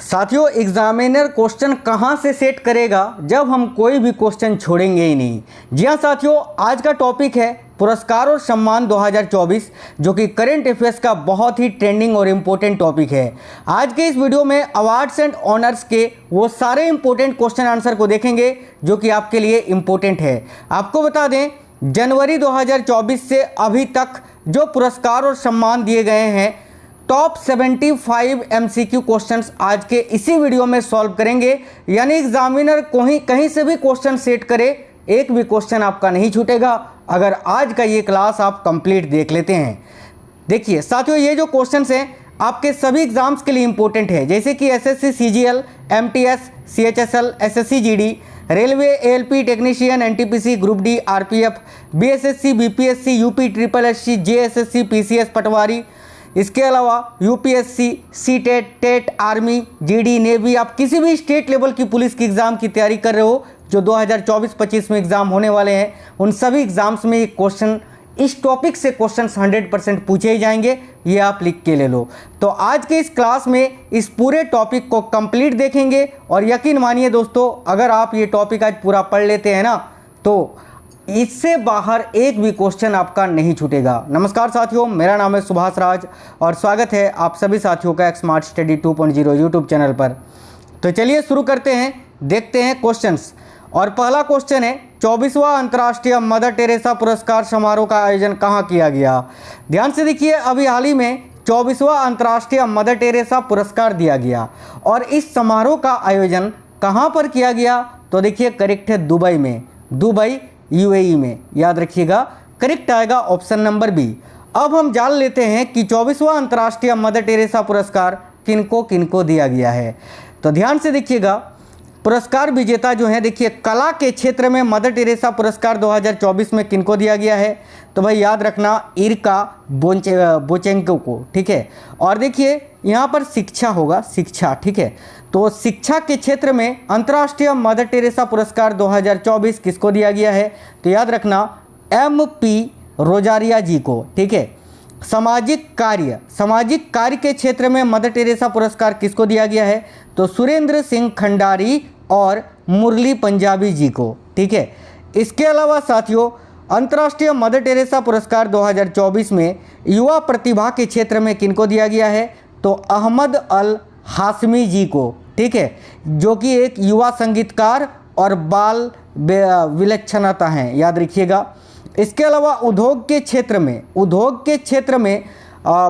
साथियों, examiner question कहाँ से सेट करेगा जब हम कोई भी क्वेश्चन छोड़ेंगे ही नहीं। जी हाँ साथियों, आज का टॉपिक है पुरस्कार और सम्मान 2024, जो कि करंट अफेयर्स का बहुत ही ट्रेंडिंग और इम्पोर्टेंट टॉपिक है। आज के इस वीडियो में अवार्ड्स एंड ऑनर्स के वो सारे इम्पोर्टेंट क्वेश्चन आंसर को देखेंगे जो कि आपके लिए इम्पोर्टेंट है। आपको बता दें, जनवरी 2024 से अभी तक जो पुरस्कार और सम्मान दिए गए हैं, टॉप 75 MCQ क्वेश्चंस आज के इसी वीडियो में सॉल्व करेंगे। यानी एग्जामिनर कहीं से भी क्वेश्चन सेट करे, एक भी क्वेश्चन आपका नहीं छूटेगा अगर आज का ये क्लास आप कंप्लीट देख लेते हैं। देखिए साथियों, ये जो क्वेश्चंस हैं आपके सभी एग्जाम्स के लिए इंपॉर्टेंट है, जैसे कि SSC CGL, MTS, CHSL, SSC GD, railway, ALP technician, NTPC, group D, RPF, BSSC, BPSC, UP SSSC, JSSC, PCS patwari, इसके अलावा UPSC, CTET, TET, army, GD, navy. आप किसी भी स्टेट लेवल की पुलिस की एग्ज़ाम की तैयारी कर रहे हो जो 2024-25 में एग्ज़ाम होने वाले हैं, उन सभी एग्ज़ाम्स में ये क्वेश्चन, इस टॉपिक से क्वेश्चंस 100% पूछे ही जाएंगे, ये आप लिख के ले लो। तो आज के इस क्लास में इस पूरे टॉपिक को कंप्लीट देखेंगे और यकीन मानिए दोस्तों, अगर आप ये टॉपिक आज पूरा पढ़ लेते हैं ना, तो इससे बाहर एक भी क्वेश्चन आपका नहीं छूटेगा। नमस्कार साथियों, मेरा नाम है सुभाष राज और स्वागत है आप सभी साथियों का स्मार्ट स्टडी 2.0 यूट्यूब चैनल पर। तो चलिए शुरू करते हैं, देखते हैं क्वेश्चंस। और पहला क्वेश्चन है, 24वां अंतर्राष्ट्रीय मदर टेरेसा पुरस्कार समारोह का आयोजन कहाँ किया गया। ध्यान से देखिए, अभी हाल ही में 24वां अंतर्राष्ट्रीय मदर टेरेसा पुरस्कार दिया गया और इस समारोह का आयोजन कहाँ पर किया गया। तो देखिए करेक्ट है दुबई में, दुबई UAE में, याद रखिएगा करेक्ट आएगा ऑप्शन नंबर बी। अब हम जान लेते हैं कि 24वां अंतर्राष्ट्रीय मदर टेरेसा पुरस्कार किनको किनको दिया गया है। तो ध्यान से देखिएगा, पुरस्कार विजेता जो है, देखिए कला के क्षेत्र में मदर टेरेसा पुरस्कार 2024 में किनको दिया गया है। तो भाई याद रखना, इरका बोचेंको को, ठीक है। और देखिए यहाँ पर शिक्षा होगा, शिक्षा, ठीक है। तो शिक्षा के क्षेत्र में अंतर्राष्ट्रीय मदर टेरेसा पुरस्कार 2024 किसको दिया गया है। तो याद रखना MP रोजारिया जी को, ठीक है। सामाजिक कार्य के क्षेत्र में मदर टेरेसा पुरस्कार किसको दिया गया है। तो सुरेंद्र सिंह खंडारी और मुरली पंजाबी जी को, ठीक है। इसके अलावा साथियों, अंतर्राष्ट्रीय मदर टेरेसा पुरस्कार 2024 में युवा प्रतिभा के क्षेत्र में किनको दिया गया है। तो अहमद अल हाशमी जी को, ठीक है, जो कि एक युवा संगीतकार और बाल विलक्षणता हैं, याद रखिएगा। इसके अलावा उद्योग के क्षेत्र में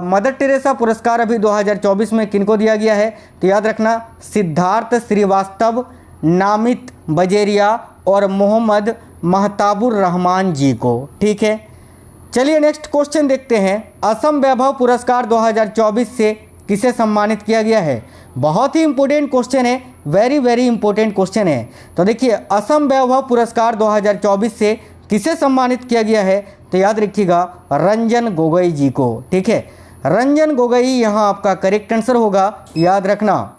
मदर टेरेसा पुरस्कार अभी 2024 में किनको दिया गया है। तो याद रखना सिद्धार्थ श्रीवास्तव, नामित बजेरिया और मोहम्मद महताबुर रहमान जी को, ठीक है। चलिए नेक्स्ट क्वेश्चन देखते हैं, असम वैभव पुरस्कार 2024 से किसे सम्मानित किया गया है। बहुत ही इंपॉर्टेंट क्वेश्चन है, वेरी इंपॉर्टेंट क्वेश्चन है। तो देखिए असम वैभव पुरस्कार 2024 से किसे सम्मानित किया गया है। तो याद रखिएगा रंजन गोगोई जी को, ठीक है। रंजन गोगोई यहाँ आपका करेक्ट आंसर होगा, याद रखना।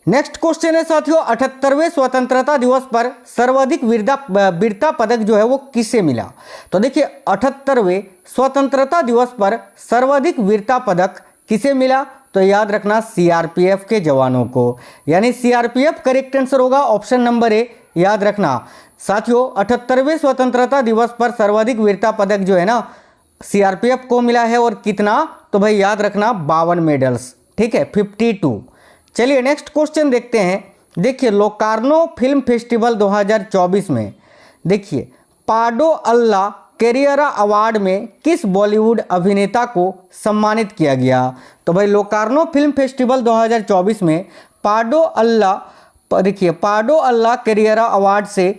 नेक्स्ट क्वेश्चन है साथियों, 78वें स्वतंत्रता दिवस पर सर्वाधिक वीरता पदक जो है वो किसे मिला। तो देखिए 78वें स्वतंत्रता दिवस पर सर्वाधिक वीरता पदक किसे मिला। तो याद रखना CRPF के जवानों को, यानी CRPF करेक्ट आंसर होगा ऑप्शन नंबर ए, याद रखना। साथियों 78वें स्वतंत्रता दिवस पर सर्वाधिक वीरता पदक जो है ना CRPF को मिला है, और कितना। तो भाई याद रखना 52 मेडल्स, ठीक है, 52। चलिए नेक्स्ट क्वेश्चन देखते हैं। देखिए लोकार्नो फिल्म फेस्टिवल 2024 में देखिए पाडो अल्ला कैरियरा अवार्ड में किस बॉलीवुड अभिनेता को सम्मानित किया गया। तो भाई लोकार्नो फिल्म फेस्टिवल 2024 में पाडो अल्ला कैरियरा अवार्ड से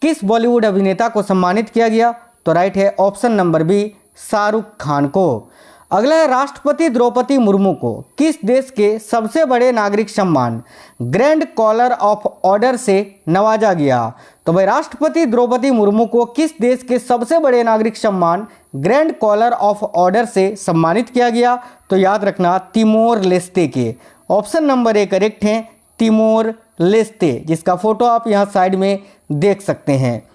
किस बॉलीवुड अभिनेता को सम्मानित किया गया। तो राइट है option number B, Shahrukh Khan को। अगला है, राष्ट्रपति द्रौपदी मुर्मू को किस देश के सबसे बड़े नागरिक सम्मान ग्रैंड कॉलर ऑफ ऑर्डर से नवाजा गया। तो भाई राष्ट्रपति द्रौपदी मुर्मू को किस देश के सबसे बड़े नागरिक सम्मान ग्रैंड कॉलर ऑफ ऑर्डर से सम्मानित किया गया। तो याद रखना तिमोर लेस्ते के, ऑप्शन नंबर ए करेक्ट है, तिमोर लेस्ते, जिसका फोटो आप यहाँ साइड में देख सकते हैं।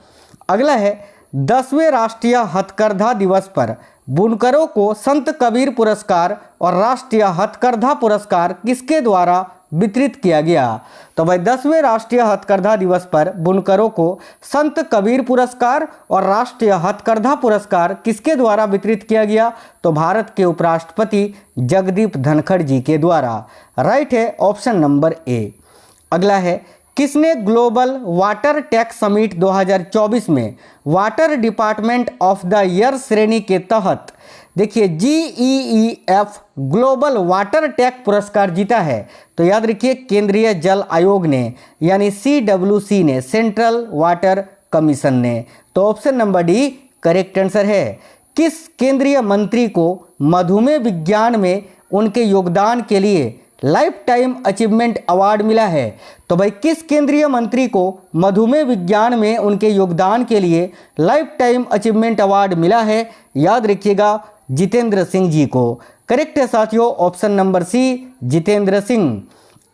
अगला है, 10वें राष्ट्रीय हथकरघा दिवस पर बुनकरों को संत कबीर पुरस्कार और राष्ट्रीय हथकरघा पुरस्कार किसके द्वारा वितरित किया गया? तो भाई 10वें राष्ट्रीय हथकरघा दिवस पर बुनकरों को संत कबीर पुरस्कार और राष्ट्रीय हथकरघा पुरस्कार किसके द्वारा वितरित किया गया? तो भारत के उपराष्ट्रपति जगदीप धनखड़ जी के द्वारा। राइट है ऑप्शन नंबर ए। अगला है, किसने ग्लोबल वाटर टेक समिट 2024 में water department of the year श्रेणी के तहत देखिए GEEF ग्लोबल वाटर टेक पुरस्कार जीता है? तो याद रखिए केंद्रीय जल आयोग ने, यानी CWC ने, सेंट्रल वाटर कमीशन ने। तो option number D correct answer है। किस केंद्रीय मंत्री को मधुमेह विज्ञान में उनके योगदान के लिए लाइफ टाइम अचीवमेंट अवार्ड मिला है? तो भाई किस केंद्रीय मंत्री को मधुमेह विज्ञान में उनके योगदान के लिए लाइफ टाइम अचीवमेंट अवार्ड मिला है? याद रखिएगा जितेंद्र सिंह जी को। करेक्ट है साथियों option number C, Jitendra Singh.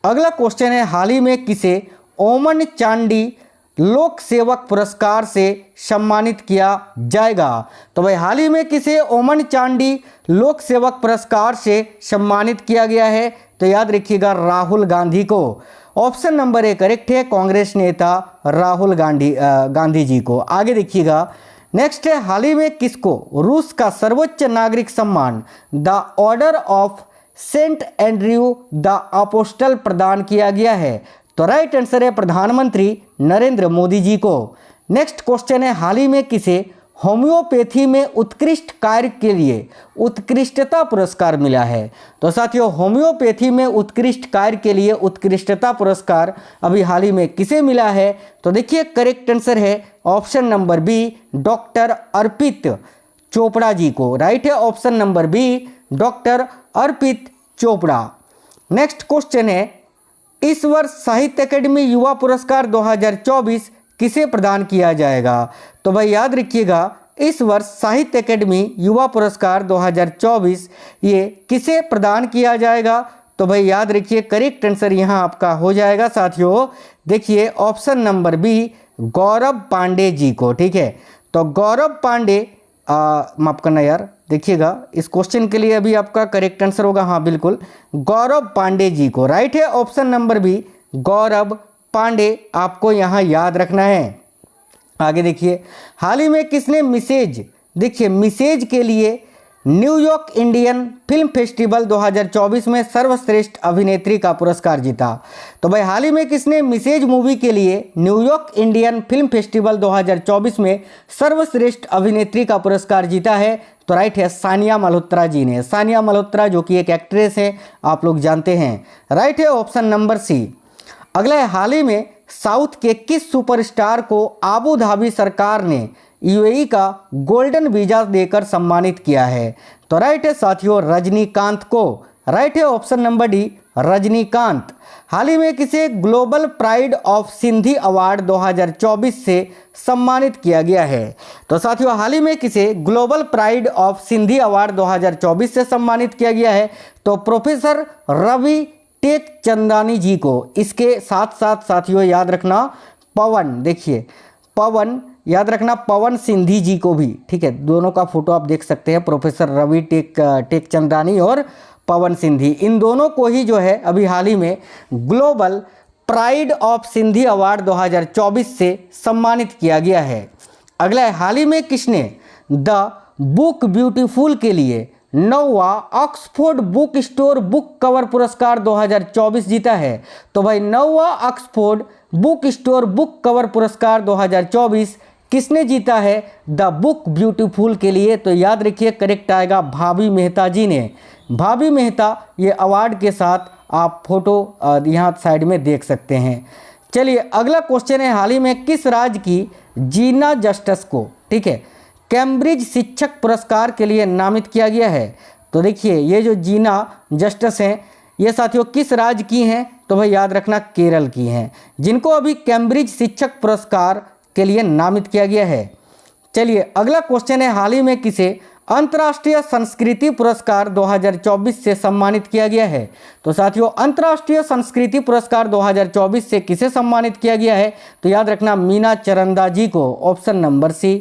अगला क्वेश्चन है, हाल ही में किसे ओमन चांडी लोक सेवक पुरस्कार से सम्मानित किया जाएगा? तो भाई हाल ही में किसे ओमन चांडी लोक सेवक पुरस्कार से सम्मानित किया गया है? तो याद रखिएगा राहुल गांधी को। ऑप्शन नंबर ए करेक्ट है, कांग्रेस नेता राहुल गांधी जी को। आगे देखिएगा, नेक्स्ट है, हाल ही में किसको रूस का सर्वोच्च नागरिक सम्मान the Order of Saint Andrew the Apostle प्रदान किया गया है? तो राइट आंसर है प्रधानमंत्री नरेंद्र मोदी जी को। नेक्स्ट क्वेश्चन है, हाल ही में किसे होम्योपैथी में उत्कृष्ट कार्य के लिए उत्कृष्टता पुरस्कार मिला है? तो साथियों होम्योपैथी में उत्कृष्ट कार्य के लिए उत्कृष्टता पुरस्कार अभी हाल ही में किसे मिला है? तो देखिए करेक्ट आंसर है ऑप्शन नंबर बी, डॉक्टर अर्पित चोपड़ा जी को। राइट है ऑप्शन नंबर बी, डॉक्टर अर्पित चोपड़ा। नेक्स्ट क्वेश्चन है, इस वर्ष साहित्य अकेडमी युवा पुरस्कार 2024 किसे प्रदान किया जाएगा? तो भाई याद रखिएगा इस वर्ष साहित्य अकेडमी युवा पुरस्कार 2024 ये किसे प्रदान किया जाएगा? तो भाई याद रखिए करेक्ट आंसर यहाँ आपका हो जाएगा साथियों, देखिए ऑप्शन नंबर बी, गौरव पांडे जी को। ठीक है, तो गौरव पांडे, माफ करना यार, देखिएगा इस क्वेश्चन के लिए अभी आपका करेक्ट आंसर होगा, हाँ बिल्कुल गौरव पांडे जी को। राइट है ऑप्शन नंबर बी, गौरव पांडे आपको यहाँ याद रखना है। आगे देखिए, हाल ही में किसने मिसेज, देखिए मिसेज के लिए न्यूयॉर्क इंडियन फिल्म फेस्टिवल 2024 में सर्वश्रेष्ठ अभिनेत्री का पुरस्कार जीता? तो भाई हाल ही में किसने मिसेज मूवी के लिए न्यूयॉर्क इंडियन फिल्म फेस्टिवल 2024 में सर्वश्रेष्ठ अभिनेत्री का पुरस्कार जीता है? तो राइट है सानिया मल्होत्रा जी ने। सानिया मल्होत्रा जो कि एक एक्ट्रेस है, आप लोग जानते हैं। राइट है ऑप्शन नंबर सी। अगला है, हाल ही में साउथ के किस सुपरस्टार को आबू धाबी सरकार ने यूएई का गोल्डन वीजा देकर सम्मानित किया है? तो राइट है साथियों रजनीकांत को। राइट है ऑप्शन नंबर डी, रजनीकांत। हाल ही में किसे global pride of Sindhi award 2024 से सम्मानित किया गया है? तो साथियों हाल ही में किसे global pride of Sindhi award 2024 से सम्मानित किया गया है? तो प्रोफेसर रवि टेकचंदानी जी को। इसके साथ साथ साथियों याद रखना पवन, देखिए पवन याद रखना, पवन सिंधी जी को भी। ठीक है, दोनों का फोटो आप देख सकते हैं, प्रोफेसर रवि टेकचंदानी और पवन सिंधी, इन दोनों को ही जो है अभी हाल ही में global pride of Sindhi award 2024 से सम्मानित किया गया है। अगला है, हाल ही में किसने द बुक ब्यूटीफुल के लिए 9वां Oxford book store book cover पुरस्कार 2024 जीता है? तो भाई 9वां Oxford book store book cover पुरस्कार 2024 किसने जीता है द बुक ब्यूटीफुल के लिए? तो याद रखिए करेक्ट आएगा भाभी मेहता जी ने। भाभी मेहता ये अवार्ड के साथ आप फोटो यहाँ साइड में देख सकते हैं। चलिए अगला क्वेश्चन है, हाल ही में किस राज्य की जीना जस्टिस को, ठीक है, कैम्ब्रिज शिक्षक पुरस्कार के लिए नामित किया गया है? तो देखिए ये जो जीना जस्टिस हैं ये साथियों किस राज्य की हैं? तो भाई याद रखना केरल की हैं, जिनको अभी कैम्ब्रिज शिक्षक पुरस्कार के लिए नामित किया गया है। चलिए अगला क्वेश्चन है, हाल ही में किसे अंतर्राष्ट्रीय संस्कृति पुरस्कार 2024 से सम्मानित किया गया है? तो साथियों अंतर्राष्ट्रीय संस्कृति पुरस्कार 2024 से किसे सम्मानित किया गया है? तो याद रखना मीना चरंदा जी को, ऑप्शन नंबर सी।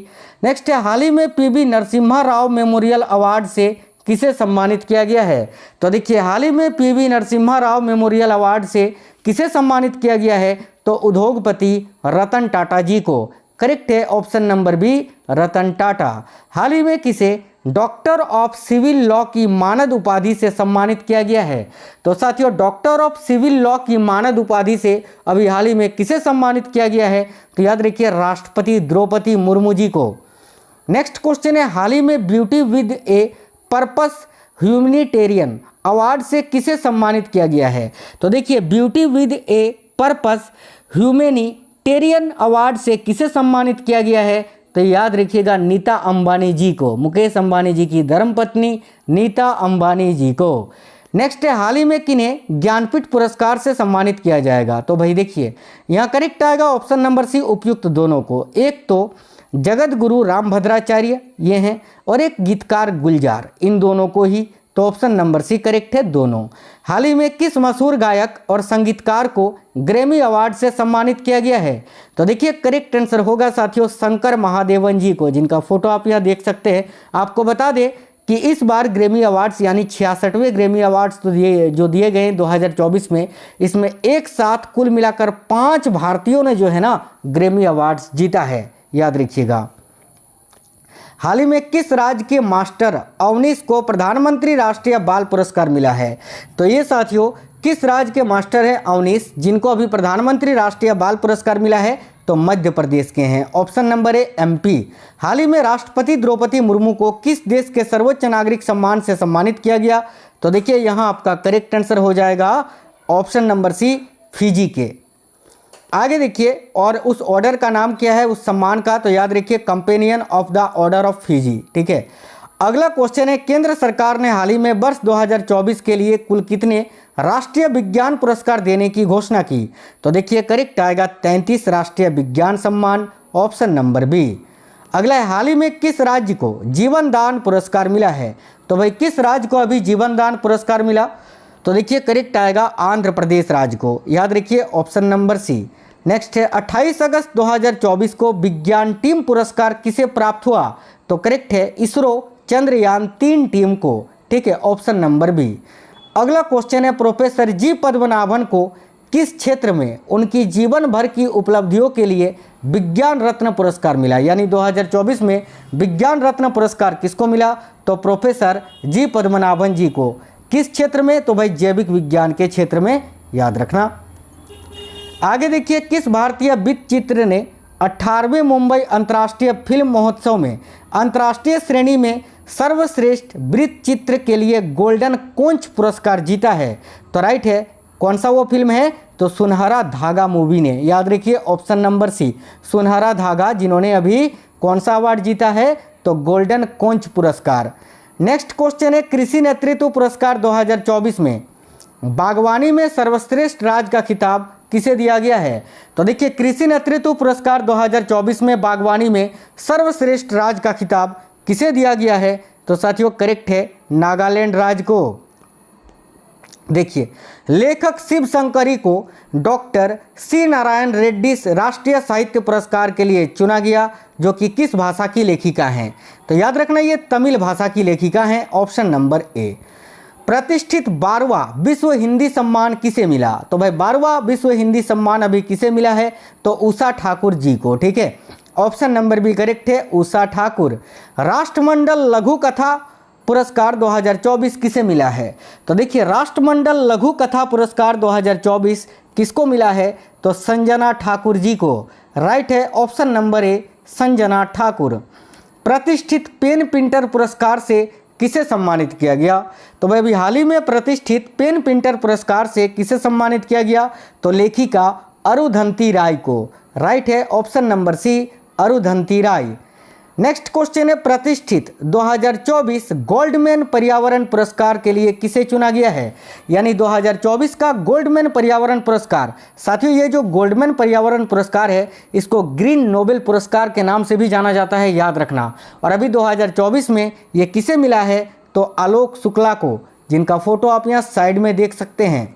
नेक्स्ट है हाल ही में PV Narasimha Rao memorial award से किसे सम्मानित किया गया है? तो देखिए हाल ही में PV Narasimha Rao memorial award से किसे सम्मानित किया गया है? तो उद्योगपति रतन टाटा जी को। करेक्ट है option number B, Ratan Tata. हाल ही में किसे डॉक्टर ऑफ सिविल लॉ की मानद उपाधि से सम्मानित किया गया है? तो साथियों डॉक्टर ऑफ सिविल लॉ की मानद उपाधि से अभी हाल ही में किसे सम्मानित किया गया है? तो याद रखिए राष्ट्रपति द्रौपदी मुर्मू जी को। नेक्स्ट क्वेश्चन है हाल ही में beauty with a purpose humanitarian award से किसे सम्मानित किया गया है? तो देखिए beauty with a purpose humanitarian award से किसे सम्मानित किया गया है? तो याद रखिएगा नीता अंबानी जी को, मुकेश अंबानी जी की धर्मपत्नी नीता अंबानी जी को। नेक्स्ट है हाल ही में किन्हें ज्ञानपीठ पुरस्कार से सम्मानित किया जाएगा? तो भाई देखिए यहाँ करेक्ट आएगा ऑप्शन नंबर सी, उपयुक्त दोनों को। एक तो जगत गुरु रामभद्राचार्य ये हैं और एक गीतकार गुलजार, इन दोनों को ही। तो ऑप्शन नंबर सी करेक्ट है दोनों। हाल ही में किस मशहूर गायक और संगीतकार को ग्रैमी अवार्ड से सम्मानित किया गया है? तो देखिए करेक्ट आंसर होगा साथियों शंकर महादेवन जी को, जिनका फोटो आप यहाँ देख सकते हैं। आपको बता दें कि इस बार ग्रैमी अवार्ड्स यानी 66वें ग्रैमी अवार्ड्स तो दिए गए 2024 में, इसमें एक साथ कुल मिलाकर 5 भारतीयों ने जो है ना ग्रैमी अवार्ड्स जीता है, याद रखिएगा। हाल ही में किस राज्य के मास्टर अवनीश को प्रधानमंत्री राष्ट्रीय बाल पुरस्कार मिला है? तो ये साथियों किस राज्य के मास्टर है अवनीश, जिनको अभी प्रधानमंत्री राष्ट्रीय बाल पुरस्कार मिला है? तो मध्य प्रदेश के हैं, ऑप्शन नंबर ए एमपी। हाल ही में राष्ट्रपति द्रौपदी मुर्मू को किस देश के सर्वोच्च नागरिक सम्मान से सम्मानित किया गया? तो देखिए यहाँ आपका करेक्ट आंसर हो जाएगा ऑप्शन नंबर सी, फिजी के। आगे देखिए और उस ऑर्डर का नाम क्या है उस सम्मान का? तो याद रखिए companion of the Order of Fiji, ठीक है। अगला क्वेश्चन है केंद्र सरकार ने हाल ही में वर्ष 2024 के लिए कुल कितने राष्ट्रीय विज्ञान पुरस्कार देने की घोषणा की? तो देखिए करेक्ट आएगा 33 राष्ट्रीय विज्ञान सम्मान, ऑप्शन नंबर बी। अगला है हाल ही में किस राज्य को जीवन दान पुरस्कार मिला है? तो भाई किस राज्य को अभी जीवन दान पुरस्कार मिला? तो देखिए करेक्ट आएगा आंध्र प्रदेश राज्य को, याद रखिए ऑप्शन नंबर सी। नेक्स्ट है 28 अगस्त 2024 को विज्ञान टीम पुरस्कार किसे प्राप्त हुआ? तो करेक्ट है इसरो चंद्रयान 3 टीम को, ठीक है ऑप्शन नंबर बी। अगला क्वेश्चन है प्रोफेसर जी पद्मनाभन को किस क्षेत्र में उनकी जीवन भर की उपलब्धियों के लिए विज्ञान रत्न पुरस्कार मिला? यानी 2024 में विज्ञान रत्न पुरस्कार किसको मिला? तो प्रोफेसर जी पद्मनाभन जी को। किस क्षेत्र में? तो भाई जैविक विज्ञान के क्षेत्र में, याद रखना। आगे देखिए किस भारतीय वृत्तचित्र ने 18वें मुंबई अंतर्राष्ट्रीय फिल्म महोत्सव में अंतर्राष्ट्रीय श्रेणी में सर्वश्रेष्ठ वृत्तचित्र के लिए गोल्डन कोंच पुरस्कार जीता है? तो राइट है, कौन सा वो फिल्म है? तो सुनहरा धागा मूवी ने, याद रखिए ऑप्शन नंबर सी, सुनहरा धागा, जिन्होंने अभी कौन सा अवार्ड जीता है? तो गोल्डन कोंच पुरस्कार। नेक्स्ट क्वेश्चन है कृषि नेतृत्व पुरस्कार 2024 में बागवानी में सर्वश्रेष्ठ राज्य का खिताब किसे दिया गया है? तो देखिए कृषि नेतृत्व पुरस्कार 2024 में बागवानी में सर्वश्रेष्ठ राज्य का खिताब किसे दिया गया है? तो साथियों करेक्ट है नागालैंड राज्य को। देखिए लेखक शिव शंकरी को डॉक्टर सी नारायण रेड्डी राष्ट्रीय साहित्य पुरस्कार के लिए चुना गया, जो कि किस भाषा की लेखिका हैं? तो याद रखना ये तमिल भाषा की लेखिका हैं, ऑप्शन नंबर ए। प्रतिष्ठित 12वां विश्व हिंदी सम्मान किसे मिला? तो भाई 12वां विश्व हिंदी सम्मान अभी किसे मिला है? तो उषा ठाकुर जी को, ठीक है ऑप्शन नंबर बी करेक्ट है उषा ठाकुर। राष्ट्रमंडल लघु कथा पुरस्कार 2024 किसे मिला है? तो देखिए राष्ट्रमंडल लघु कथा पुरस्कार 2024 किसको मिला है? तो संजना ठाकुर जी को, राइट है ऑप्शन नंबर ए संजना ठाकुर। प्रतिष्ठित पेन प्रिंटर पुरस्कार से किसे सम्मानित किया गया? तो भाई अभी हाल ही में प्रतिष्ठित पेन प्रिंटर पुरस्कार से किसे सम्मानित किया गया? तो लेखिका अरुंधति राय को, राइट है ऑप्शन नंबर सी अरुंधति राय। नेक्स्ट क्वेश्चन है, प्रतिष्ठित 2024 गोल्डमैन पर्यावरण पुरस्कार के लिए किसे चुना गया है? यानी 2024 का गोल्डमैन पर्यावरण पुरस्कार। साथियों, ये जो गोल्डमैन पर्यावरण पुरस्कार है इसको ग्रीन नोबेल पुरस्कार के नाम से भी जाना जाता है, याद रखना। और अभी 2024 में ये किसे मिला है? तो आलोक शुक्ला को, जिनका फोटो आप यहाँ साइड में देख सकते हैं।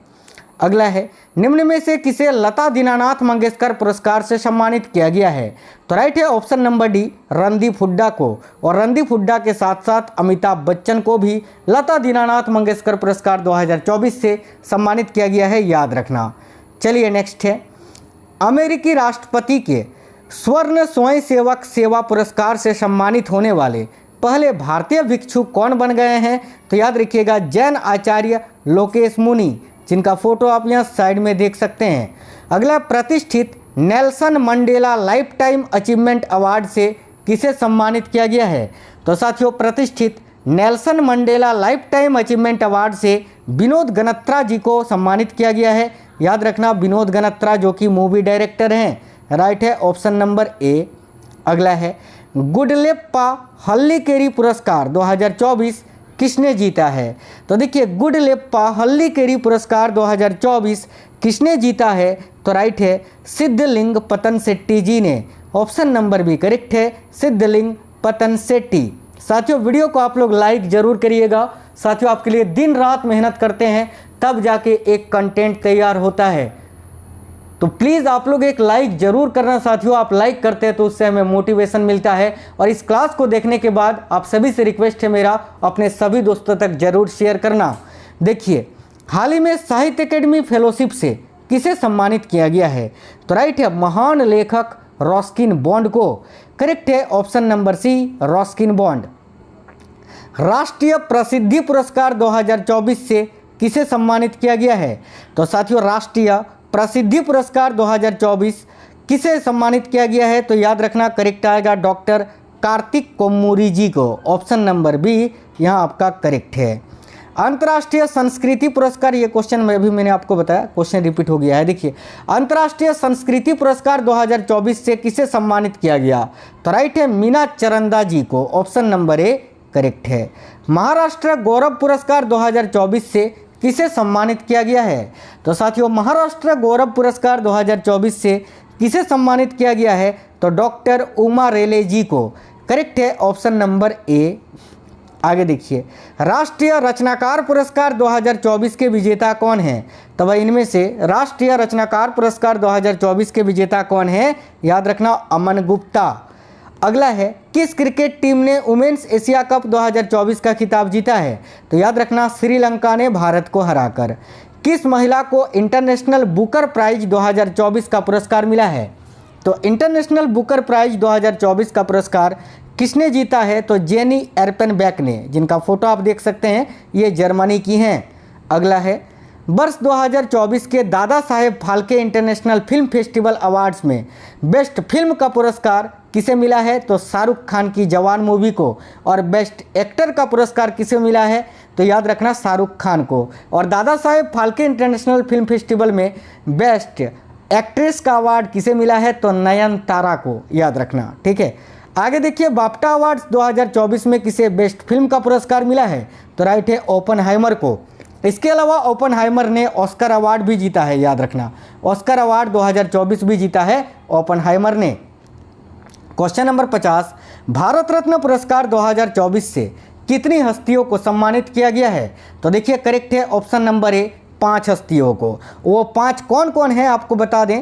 अगला है, निम्न में से किसे लता दीनानाथ मंगेशकर पुरस्कार से सम्मानित किया गया है? तो राइट है option number D, Randeep Hooda को। और रणदीप हुड्डा के साथ साथ अमिताभ बच्चन को भी लता दीनानाथ मंगेशकर पुरस्कार 2024 से सम्मानित किया गया है, याद रखना। चलिए नेक्स्ट है, अमेरिकी राष्ट्रपति के स्वर्ण स्वयंसेवक सेवा पुरस्कार से सम्मानित होने वाले पहले भारतीय भिक्षु कौन बन गए हैं? तो याद रखिएगा, जैन आचार्य लोकेश मुनि, जिनका फोटो आप यहाँ साइड में देख सकते हैं। अगला, प्रतिष्ठित Nelson Mandela life time achievement award से किसे सम्मानित किया गया है? तो साथियों, प्रतिष्ठित Nelson Mandela life time achievement award से विनोद गनत्रा जी को सम्मानित किया गया है, याद रखना। विनोद गनत्रा जो कि मूवी डायरेक्टर हैं, राइट है ऑप्शन नंबर ए। अगला है, गुडलेप्पा हल्लीकेरी पुरस्कार 2024 किसने जीता है? तो देखिए, गुडलेप्पा हल्लीकेरी पुरस्कार 2024 किसने जीता है? तो राइट है सिद्धलिंग पतनशेट्टी जी ने। ऑप्शन नंबर बी करेक्ट है, सिद्धलिंग पतनशेट्टी। साथियों, वीडियो को आप लोग लाइक जरूर करिएगा। साथियों, आपके लिए दिन रात मेहनत करते हैं तब जाके एक कंटेंट तैयार होता है, तो प्लीज़ आप लोग एक लाइक जरूर करना। साथियों, आप लाइक करते हैं तो उससे हमें मोटिवेशन मिलता है। और इस क्लास को देखने के बाद आप सभी से रिक्वेस्ट है मेरा, अपने सभी दोस्तों तक जरूर शेयर करना। देखिए, हाल ही में साहित्य अकेडमी फेलोशिप से किसे सम्मानित किया गया है? तो राइट है महान लेखक रस्किन बॉन्ड को। करेक्ट है option number C, Ruskin Bond. राष्ट्रीय प्रसिद्धि पुरस्कार 2024 से किसे सम्मानित किया गया है? तो साथियों, राष्ट्रीय प्रसिद्धि पुरस्कार 2024 किसे सम्मानित किया गया है? तो याद रखना करेक्ट आएगा डॉक्टर कार्तिक कोम्मुरी जी को। ऑप्शन नंबर बी यहाँ आपका करेक्ट है। अंतर्राष्ट्रीय संस्कृति पुरस्कार, ये क्वेश्चन में भी मैंने आपको बताया, क्वेश्चन रिपीट हो गया है। देखिए, अंतर्राष्ट्रीय संस्कृति पुरस्कार 2024 से किसे सम्मानित किया गया? तो राइट है मीना चरंदा जी को। ऑप्शन नंबर ए करेक्ट है। महाराष्ट्र गौरव पुरस्कार 2024 से किसे सम्मानित किया गया है? तो साथियों, महाराष्ट्र गौरव पुरस्कार 2024 से किसे सम्मानित किया गया है? तो डॉक्टर उमा रेले जी को। करेक्ट है ऑप्शन नंबर ए। आगे देखिए, राष्ट्रीय रचनाकार पुरस्कार 2024 के विजेता कौन हैं? तो भाई इनमें से राष्ट्रीय रचनाकार पुरस्कार 2024 के विजेता कौन है? याद रखना अमन गुप्ता। अगला है, किस क्रिकेट टीम ने वुमेन्स एशिया कप 2024 का खिताब जीता है? तो याद रखना श्रीलंका ने भारत को हराकर। किस महिला को इंटरनेशनल बुकर प्राइज 2024 का पुरस्कार मिला है? तो इंटरनेशनल बुकर प्राइज 2024 का पुरस्कार किसने जीता है? तो जेनी एर्पेनबेक ने, जिनका फोटो आप देख सकते हैं, ये जर्मनी की हैं। अगला है, वर्ष 2024 के Dada Saheb Phalke international film festival awards में बेस्ट फिल्म का पुरस्कार किसे मिला है? तो शाहरुख खान की जवान मूवी को। और बेस्ट एक्टर का पुरस्कार किसे मिला है? तो याद रखना शाहरुख खान को। और दादा Saheb Phalke international film festival में बेस्ट एक्ट्रेस का अवार्ड किसे मिला है? तो नयनतारा को, याद रखना। ठीक है, आगे देखिए, बाफ्टा अवार्ड्स 2024 में किसे बेस्ट फिल्म का पुरस्कार मिला है? तो राइट है ओपनहाइमर को। इसके अलावा ओपनहाइमर ने ऑस्कर अवार्ड भी जीता है, याद रखना। ऑस्कर अवार्ड 2024 भी जीता है ओपनहाइमर ने। क्वेश्चन नंबर 50, भारत रत्न पुरस्कार 2024 से कितनी हस्तियों को सम्मानित किया गया है? तो देखिए, करेक्ट है ऑप्शन नंबर ए, 5 हस्तियों को। वो 5 कौन कौन है आपको बता दें।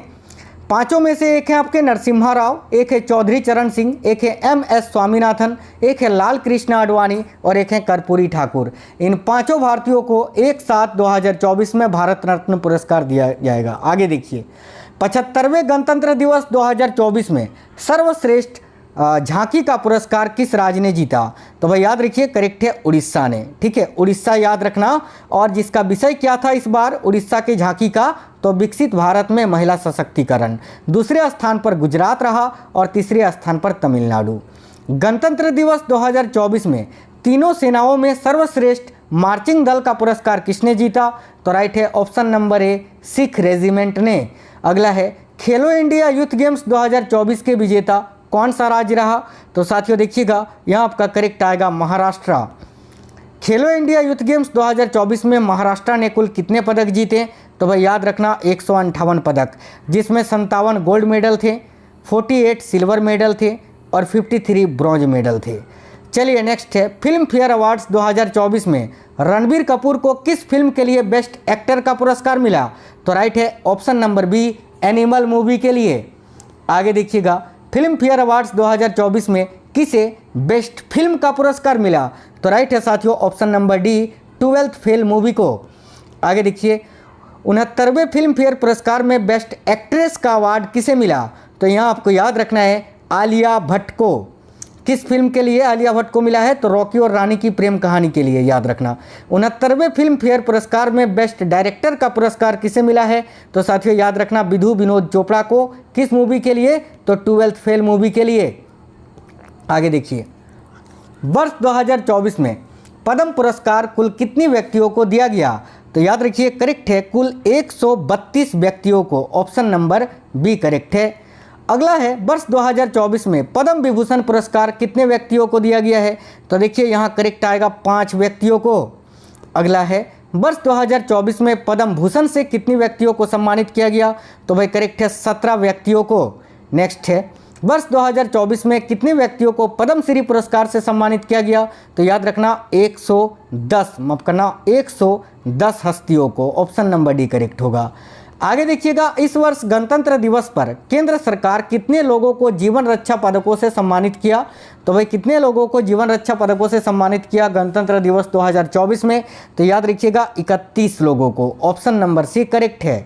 पांचों में से एक है आपके नरसिम्हा राव, एक है चौधरी चरण सिंह, एक है MS स्वामीनाथन, एक है लाल कृष्ण आडवाणी और एक है कर्पूरी ठाकुर। इन पांचों भारतीयों को एक साथ 2024 में भारत रत्न पुरस्कार दिया जाएगा। आगे देखिए, 75वें गणतंत्र दिवस 2024 में सर्वश्रेष्ठ झांकी का पुरस्कार किस राज्य ने जीता? तो भाई याद रखिए, करेक्ट है उड़ीसा ने। ठीक है, उड़ीसा याद रखना। और जिसका विषय क्या था इस बार उड़ीसा की झांकी का? तो विकसित भारत में महिला सशक्तिकरण। दूसरे स्थान पर गुजरात रहा और तीसरे स्थान पर तमिलनाडु। गणतंत्र दिवस 2024 में तीनों सेनाओं में सर्वश्रेष्ठ मार्चिंग दल का पुरस्कार किसने जीता? तो राइट है ऑप्शन नंबर ए, सिख रेजिमेंट ने। अगला है, खेलो इंडिया यूथ गेम्स 2024 के विजेता कौन सा राज्य रहा? तो साथियों देखिएगा, यहाँ आपका करेक्ट आएगा महाराष्ट्र। खेलो इंडिया यूथ गेम्स 2024 में महाराष्ट्र ने कुल कितने पदक जीते? तो भाई याद रखना 158 पदक, जिसमें 57 गोल्ड मेडल थे, 48 सिल्वर मेडल थे और 53 ब्रॉन्ज मेडल थे। चलिए नेक्स्ट है, फिल्म फेयर अवार्ड्स 2024 में रणबीर कपूर को किस फिल्म के लिए बेस्ट एक्टर का पुरस्कार मिला? तो राइट है option number B, Animal movie के लिए। आगे देखिएगा, फिल्म फेयर अवार्ड्स 2024 में किसे बेस्ट फिल्म का पुरस्कार मिला? तो राइट है साथियों option number D, 12th fail movie को। आगे देखिए, 69वें फिल्म फेयर पुरस्कार में बेस्ट एक्ट्रेस का अवार्ड किसे मिला? तो यहाँ आपको याद रखना है आलिया भट्ट को। किस फिल्म के लिए आलिया भट्ट को मिला है? तो रॉकी और रानी की प्रेम कहानी के लिए, याद रखना। 69वें फिल्म फेयर पुरस्कार में बेस्ट डायरेक्टर का पुरस्कार किसे मिला है? तो साथियों याद रखना विधु विनोद चोपड़ा को। किस मूवी के लिए? तो 12th फेल मूवी के लिए। आगे देखिए, वर्ष 2024 में पद्म पुरस्कार कुल कितनी व्यक्तियों को दिया गया? तो याद रखिए करेक्ट है कुल 132 व्यक्तियों को, ऑप्शन नंबर बी करेक्ट है। अगला है, वर्ष 2024 में पद्म विभूषण पुरस्कार कितने व्यक्तियों को दिया गया है? तो देखिए यहाँ करेक्ट आएगा 5 व्यक्तियों को। अगला है, वर्ष 2024 में पद्म भूषण से कितने व्यक्तियों को सम्मानित किया गया? तो भाई करेक्ट है 17 व्यक्तियों को। नेक्स्ट है, वर्ष 2024 में कितने व्यक्तियों को पद्मश्री पुरस्कार से सम्मानित किया गया? तो याद रखना 110, माफ करना 110 हस्तियों को, ऑप्शन नंबर डी करेक्ट होगा। आगे देखिएगा, इस वर्ष गणतंत्र दिवस पर केंद्र सरकार कितने लोगों को जीवन रक्षा पदकों से सम्मानित किया? तो भाई कितने लोगों को जीवन रक्षा पदकों से सम्मानित किया गणतंत्र दिवस 2024 में? तो याद रखिएगा 31 लोगों को, ऑप्शन नंबर सी करेक्ट है।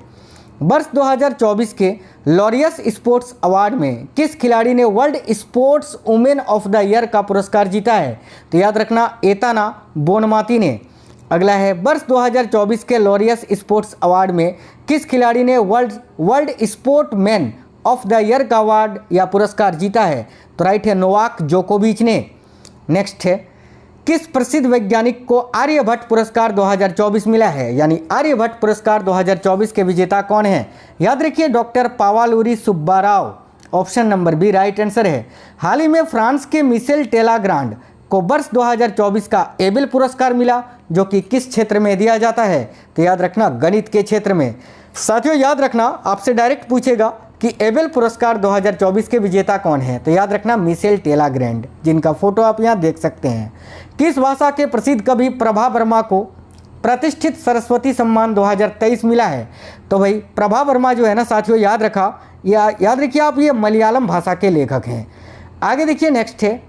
वर्ष 2024 के लॉरियस स्पोर्ट्स अवार्ड में किस खिलाड़ी ने world sports women of the year का पुरस्कार जीता है? तो याद रखना एताना बोनमाती ने। अगला है, वर्ष 2024 के लॉरियस स्पोर्ट्स अवार्ड में किस खिलाड़ी ने world sport man of the year का अवार्ड या पुरस्कार जीता है? तो राइट है नोवाक जोकोविच ने। नेक्स्ट है, किस प्रसिद्ध वैज्ञानिक को आर्यभट्ट पुरस्कार 2024 मिला है? यानी आर्यभट्ट पुरस्कार 2024 के विजेता कौन है? याद रखिए doctor Pavaluri Subbarao, option number B right answer है। हाल ही में फ्रांस के मिशेल टेलाग्रांड को वर्ष 2024 का एबेल पुरस्कार मिला, जो कि किस क्षेत्र में दिया जाता है? तो याद रखना गणित के क्षेत्र में। साथियों याद रखना, आपसे डायरेक्ट पूछेगा कि एबेल पुरस्कार 2024 के विजेता कौन है? तो याद रखना मिशेल टेलाग्रांड, जिनका फोटो आप यहाँ देख सकते हैं। किस भाषा के प्रसिद्ध कवि प्रभा वर्मा को प्रतिष्ठित सरस्वती सम्मान 2023 मिला है? तो भाई प्रभा वर्मा जो है ना साथियों, याद रखिए आप, ये मलयालम भाषा के लेखक हैं। आगे देखिए नेक्स्ट है,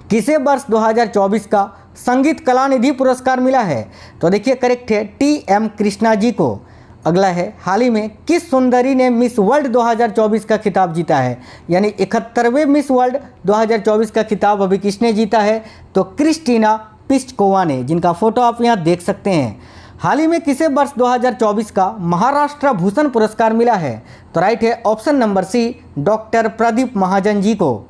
किसे वर्ष 2024 का संगीत कलानिधि पुरस्कार मिला है? तो देखिए करेक्ट है टी.एम. कृष्णा जी को। अगला है, हाल ही में किस सुंदरी ने मिस वर्ल्ड 2024 का खिताब जीता है? यानी 71वें मिस वर्ल्ड 2024 का खिताब अभी किसने जीता है? तो क्रिस्टीना पिस्चकोवा ने, जिनका फोटो आप यहाँ देख सकते हैं। हाल ही में किसे वर्ष 2024 का महाराष्ट्र भूषण पुरस्कार मिला है? तो राइट है option number C, doctor Pradeep Mahajan ji को।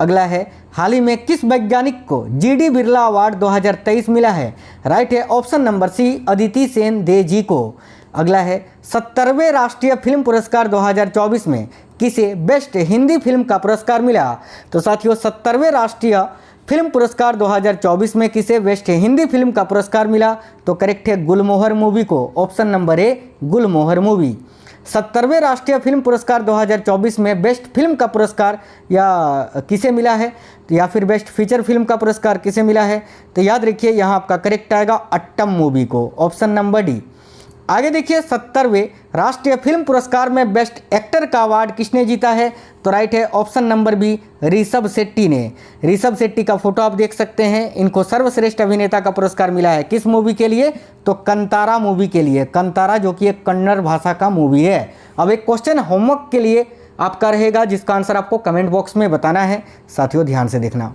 अगला है, हाल ही में किस वैज्ञानिक को जीडी बिरला अवार्ड 2023 मिला है? राइट है option number C, Aditi Sen De ji को। अगला है, 70वें राष्ट्रीय फिल्म पुरस्कार 2024 में किसे बेस्ट हिंदी फिल्म का पुरस्कार मिला? तो साथियों 70वें राष्ट्रीय फिल्म पुरस्कार 2024 में किसे बेस्ट हिंदी फिल्म का पुरस्कार मिला? तो करेक्ट है गुलमोहर मूवी को, option number A Gulmohar movie. 70वें राष्ट्रीय फिल्म पुरस्कार 2024 में बेस्ट फिल्म का पुरस्कार या किसे मिला है? या फिर बेस्ट फीचर फिल्म का पुरस्कार किसे मिला है? तो याद रखिए यहाँ आपका करेक्ट आएगा अट्टम मूवी को, ऑप्शन नंबर डी। आगे देखिए 70वें राष्ट्रीय फिल्म पुरस्कार में बेस्ट एक्टर का अवार्ड किसने जीता है? तो राइट है option number B, Rishabh Shetty ने। ऋषभ शेट्टी का फोटो आप देख सकते हैं। इनको सर्वश्रेष्ठ अभिनेता का पुरस्कार मिला है किस मूवी के लिए? तो कंतारा मूवी के लिए। कंतारा जो कि एक कन्नड़ भाषा का मूवी है। अब एक क्वेश्चन होमवर्क के लिए आपका रहेगा, जिसका आंसर आपको कमेंट बॉक्स में बताना है। साथियों ध्यान से देखना।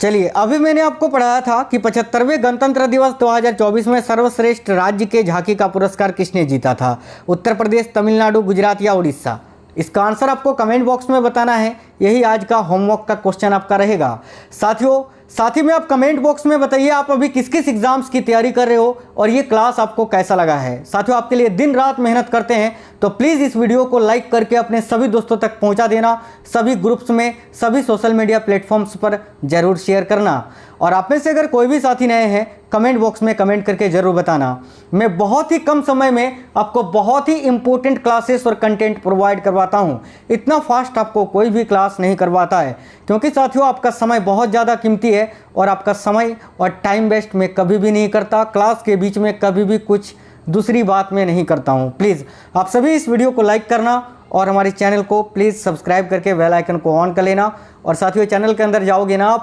चलिए, अभी मैंने आपको पढ़ाया था कि 75वें गणतंत्र दिवस 2024 में सर्वश्रेष्ठ राज्य के झांकी का पुरस्कार किसने जीता था? उत्तर प्रदेश, तमिलनाडु, गुजरात या उड़ीसा? इसका आंसर आपको कमेंट बॉक्स में बताना है। यही आज का होमवर्क का क्वेश्चन आपका रहेगा। साथियों साथ ही में आप कमेंट बॉक्स में बताइए आप अभी किस किस एग्जाम्स की तैयारी कर रहे हो और ये क्लास आपको कैसा लगा है। साथियों, आपके लिए दिन रात मेहनत करते हैं, तो प्लीज़ इस वीडियो को लाइक करके अपने सभी दोस्तों तक पहुंचा देना, सभी ग्रुप्स में, सभी सोशल मीडिया प्लेटफॉर्म्स पर जरूर शेयर करना। और आप में से अगर कोई भी साथी नए हैं, कमेंट बॉक्स में कमेंट करके ज़रूर बताना। मैं बहुत ही कम समय में आपको बहुत ही इंपॉर्टेंट क्लासेस और कंटेंट प्रोवाइड करवाता हूं। इतना फास्ट आपको कोई भी क्लास नहीं करवाता है, क्योंकि साथियों आपका समय बहुत ज़्यादा कीमती है और आपका समय और टाइम वेस्ट मैं कभी भी नहीं करता। क्लास के बीच में कभी भी कुछ दूसरी बात मैं नहीं करता हूँ। प्लीज़ आप सभी इस वीडियो को लाइक करना और हमारे चैनल को प्लीज़ सब्सक्राइब करके बेल आइकन को ऑन कर लेना। और साथियों, चैनल के अंदर जाओगे ना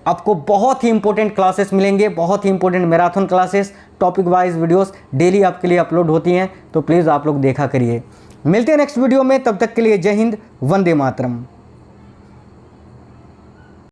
आपको बहुत ही इंपॉर्टेंट क्लासेस मिलेंगे, बहुत ही important marathon classes, topic wise videos daily आपके लिए अपलोड होती हैं, तो प्लीज़ आप लोग देखा करिए। मिलते हैं नेक्स्ट वीडियो में, तब तक के लिए जय हिंद, वंदे मातरम।